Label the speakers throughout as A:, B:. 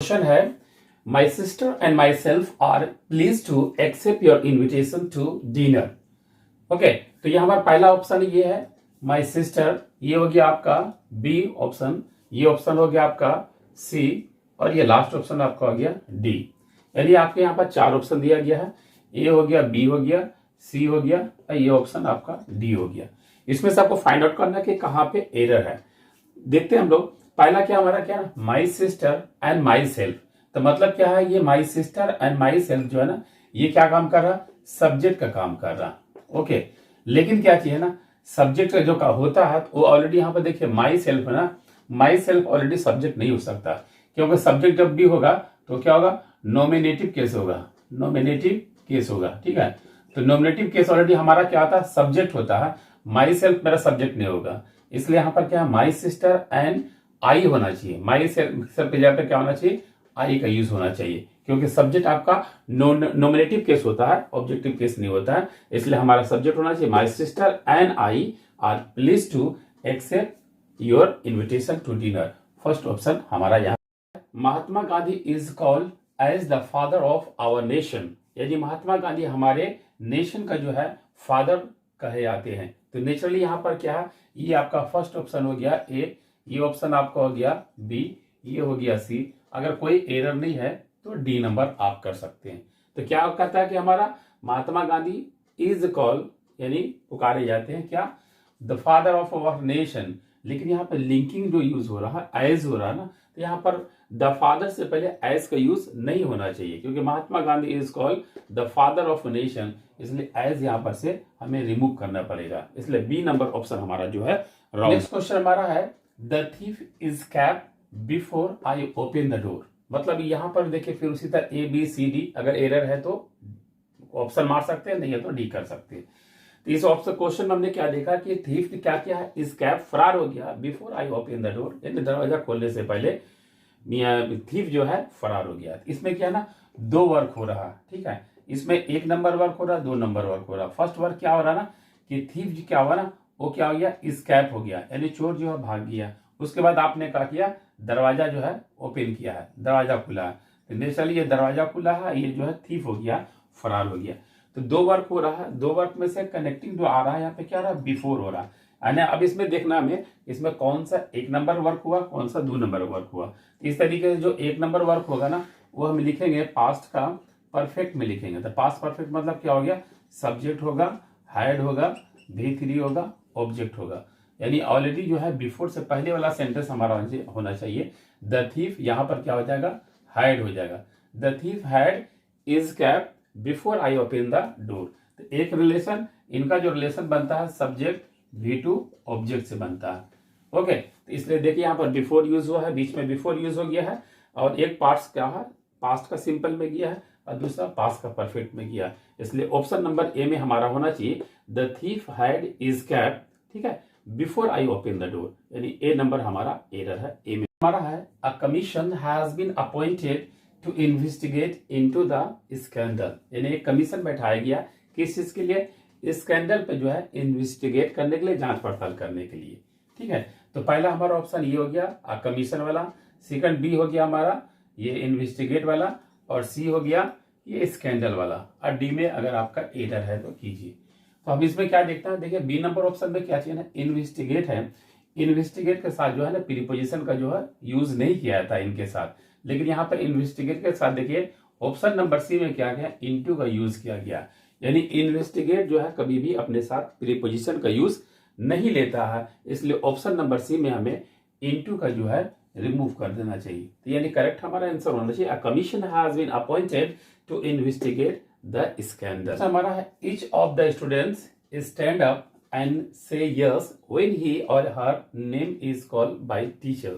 A: Question है my sister and myself are please to accept your invitation to dinner. Okay, तो ये हमारा पहला ऑप्शन ये है माई सिस्टर, ये हो गया आपका बी ऑप्शन, ये ऑप्शन हो गया आपका सी और ये लास्ट ऑप्शन आपका हो गया डी। यानी आपके यहाँ पर 4 ऑप्शन दिया गया है, ए हो गया, बी हो गया, सी हो गया और ये ऑप्शन आपका डी हो गया। इसमें से आपको फाइंड आउट करना है कि कहाँ पे एरर है। देखते हैं हम लोग। पहला क्या हमारा क्या है, my sister and my self. तो मतलब क्या है, ये माई सिस्टर एंड माई सेल्फ जो है ना, ये क्या काम कर रहा, सब्जेक्ट का काम कर रहा। ओके, लेकिन क्या चाहिए ना, सब्जेक्ट का जो का होता है वो ऑलरेडी यहाँ पर देखिए माई सेल्फ है ना, माई सेल्फ ऑलरेडी सब्जेक्ट नहीं हो सकता, क्योंकि सब्जेक्ट जब भी होगा तो क्या होगा, नॉमिनेटिव केस होगा, नॉमिनेटिव केस होगा। ठीक है, तो नॉमिनेटिव केस ऑलरेडी हमारा क्या आता है, सब्जेक्ट होता है। माई सेल्फ मेरा सब्जेक्ट नहीं होगा, इसलिए यहाँ पर क्या है, माई सिस्टर एंड आई होना चाहिए। माई सेल्फ के जगह पे क्या होना चाहिए, आई का यूज होना चाहिए, क्योंकि सब्जेक्ट आपका नॉमिनेटिव केस होता है, ऑब्जेक्टिव केस नहीं होता है। इसलिए हमारा सब्जेक्ट होना चाहिए my sister and I are please to accept your invitation to dinner. First option हमारा यहाँ। Mahatma Gandhi is called as the father of our nation. यदि महात्मा गांधी हमारे नेशन का जो है फादर कहे जाते हैं, तो नेचुरली यहाँ पर क्या है, ये आपका फर्स्ट ऑप्शन हो गया ए, ये ऑप्शन आपका हो गया बी, ये हो गया सी। अगर कोई एरर नहीं है तो डी नंबर आप कर सकते हैं। तो क्या कहता है कि हमारा महात्मा गांधी इज कॉल्ड, यानी पुकारे जाते हैं क्या, the father of our nation. लेकिन यहाँ पर लिंकिंग जो यूज हो रहा है, एज हो रहा है ना, तो यहाँ पर द फादर से पहले एज का यूज नहीं होना चाहिए, क्योंकि Mahatma Gandhi is called the father of nation, इसलिए एज यहाँ पर से हमें रिमूव करना पड़ेगा। इसलिए बी नंबर ऑप्शन हमारा जो है रॉन्ग। नेक्स्ट क्वेश्चन हमारा है the thief is kept before I open the door. मतलब यहाँ पर देखिए फिर उसी तरह ए बी सी डी, अगर एरर है तो ऑप्शन मार सकते हैं, नहीं है तो डी कर सकते हैं। तो इस ऑप्शन क्वेश्चन में हमने क्या देखा कि थीफ क्या क्या है, इस कैप फरार हो गया before I open the door, यानी दरवाजा खोलने से पहले थीफ जो है फरार हो गया। इसमें क्या है ना, 2 वर्क हो रहा है। ठीक है, इसमें 1 नंबर वर्क हो रहा है, 2 नंबर वर्क हो रहा है। फर्स्ट वर्क क्या हो रहा है ना, कि थीफ क्या हुआ ना, वो क्या हो गया, स्कैप हो गया, यानी चोर जो है भाग गया। उसके बाद आपने क्या किया, दरवाजा जो है ओपन किया है, दरवाजा खुला है। तो नेचुरली ये दरवाजा खुला है, ये जो है थीफ हो गया, फरार हो गया। तो 2 वर्क हो रहा है, 2 वर्क में से कनेक्टिंग जो आ रहा है यहाँ पे क्या रहा, बिफोर हो रहा है। अब इसमें देखना हमें, इसमें कौन सा 1 नंबर वर्क हुआ, कौन सा 2 नंबर वर्क हुआ। इस तरीके से जो 1 नंबर वर्क होगा ना, वो हम लिखेंगे पास्ट का परफेक्ट में लिखेंगे। तो पास्ट परफेक्ट मतलब क्या हो गया, सब्जेक्ट होगा, हैड होगा, V3 होगा, ऑब्जेक्ट होगा। यानी ऑलरेडी जो है बिफोर से पहले वाला सेंटेंस हमारा होना चाहिए। द थीफ यहाँ पर क्या हो जाएगा, हैड हो जाएगा। The thief had is kept before I open the door. तो एक रिलेशन, इनका जो रिलेशन बनता है सब्जेक्ट V2 ऑब्जेक्ट से बनता है। ओके, तो इसलिए देखिए यहाँ पर बिफोर यूज हुआ है, बीच में बिफोर यूज हो गया है, और एक पार्ट क्या है, पास्ट का सिंपल में गया है और दूसरा पास्ट का परफेक्ट में गया। इसलिए ऑप्शन नंबर ए में हमारा होना चाहिए the thief had is kept, ठीक है, before I open the door, यानी ए नंबर हमारा एरर है। ए में हमारा है a commission has been appointed to investigate into the scandal. यानी एक कमीशन बैठाया गया किस चीज के लिए, स्कैंडल पे जो है इन्वेस्टिगेट करने के लिए, जांच पड़ताल करने के लिए। ठीक है, तो पहला हमारा ऑप्शन ये हो गया कमीशन वाला, सेकंड बी हो गया हमारा ये इन्वेस्टिगेट वाला, और सी हो गया ये स्कैंडल वाला। और डी में अगर आपका एरर है तो कीजिए। तो अब इसमें क्या देखते हैं, देखिए बी नंबर ऑप्शन में क्या चाहिए ना, इन्वेस्टिगेट है। इन्वेस्टिगेट के साथ जो है ना प्रीपोजिशन का जो है यूज नहीं किया था इनके साथ, लेकिन यहाँ पर इन्वेस्टिगेट के साथ देखिए ऑप्शन नंबर सी में क्या गया, इनटू का यूज किया गया। यानी इन्वेस्टिगेट जो है कभी भी अपने साथ प्रीपोजिशन का यूज नहीं लेता है, इसलिए ऑप्शन नंबर सी में हमें इनटू का जो है रिमूव कर देना चाहिए। तो यानी करेक्ट हमारा आंसर होना चाहिए a commission has been appointed to investigate the scandal. हमारा है each of the students stand up and say yes when he और her name is called by teacher.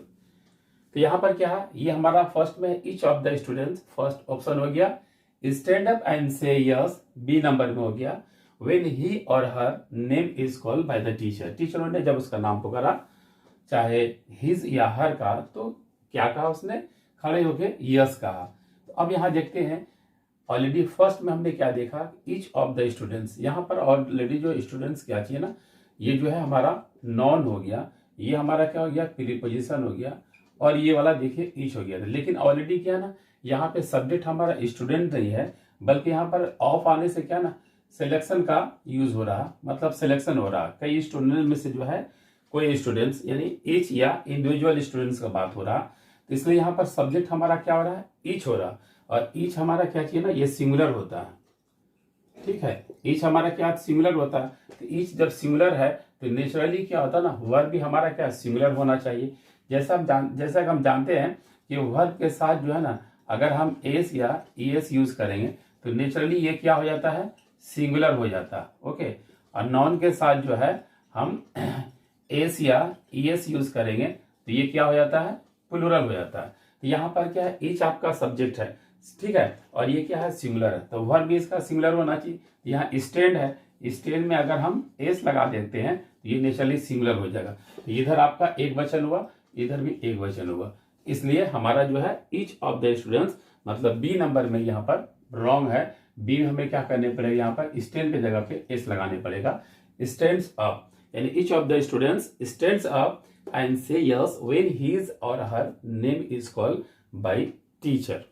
A: तो यहाँ पर क्या है, ये हमारा फर्स्ट में each of the students, first option हो गया। Stand up and say yes B number में हो गया। व्हेन ही और her name is called by the teacher, टीचरों ने जब उसका नाम पुकारा, चाहे हिज या हर का, तो क्या कहा उसने, खड़े होके यस कहा। तो अब यहाँ देखते हैं, ऑलरेडी फर्स्ट में हमने क्या देखा, ईच ऑफ द स्टूडेंट्स। यहाँ पर ऑलरेडी जो स्टूडेंट्स क्या चाहिए ना, ये जो है हमारा नॉन हो गया, ये हमारा क्या हो गया, प्रीपोजिशन हो गया, और ये वाला देखिए ईच हो गया था। लेकिन ऑलरेडी क्या ना, यहाँ पे सब्जेक्ट हमारा स्टूडेंट नहीं है, बल्कि यहाँ पर ऑफ आने से क्या ना, सिलेक्शन का यूज हो रहा, मतलब सिलेक्शन हो रहा। कई स्टूडेंट में से जो है कोई स्टूडेंट्स यानी ईच या इंडिविजुअल स्टूडेंट्स का बात हो रहा, तो इसलिए यहाँ पर सब्जेक्ट हमारा क्या हो रहा है, ईच हो रहा। और ईच हमारा क्या चाहिए ना, ये सिंगुलर होता है, ठीक है। ईच हमारा क्या सिंगुलर होता है, तो ईच जब सिंगुलर है तो नेचुरली क्या होता है ना, वर्ब भी हमारा क्या सिंगुलर होना चाहिए। जैसा कि हम जानते हैं कि वर्ब के साथ जो है ना, अगर हम एस या ईएस यूज करेंगे तो नेचुरली ये क्या हो जाता है, सिंगुलर हो जाता है। ओके, और नॉन के साथ जो है हम एस या ईएस यूज करेंगे तो ये क्या हो जाता है, प्लूरल हो जाता है। तो यहाँ पर क्या है, ईच आपका सब्जेक्ट है, ठीक है, और ये क्या है, सिंगुलर है, तो वर्ब भी इसका सिंगुलर होना चाहिए। यहाँ स्टैंड है, स्टैंड में अगर हम एस लगा देते हैं तो ये नेचुरली सिंगुलर हो जाएगा। तो इधर आपका एक वचन हुआ, इधर भी एक वचन हुआ, इसलिए हमारा जो है ईच ऑफ द स्टूडेंट्स, मतलब बी नंबर में यहाँ पर रॉन्ग है। बी में हमें क्या करने पड़ेगा, यहाँ पर स्टैंड के जगह पे एस लगाने पड़ेगा। स्टैंड्स अप यानी each of the students stands up and say yes when his और her name is called by teacher.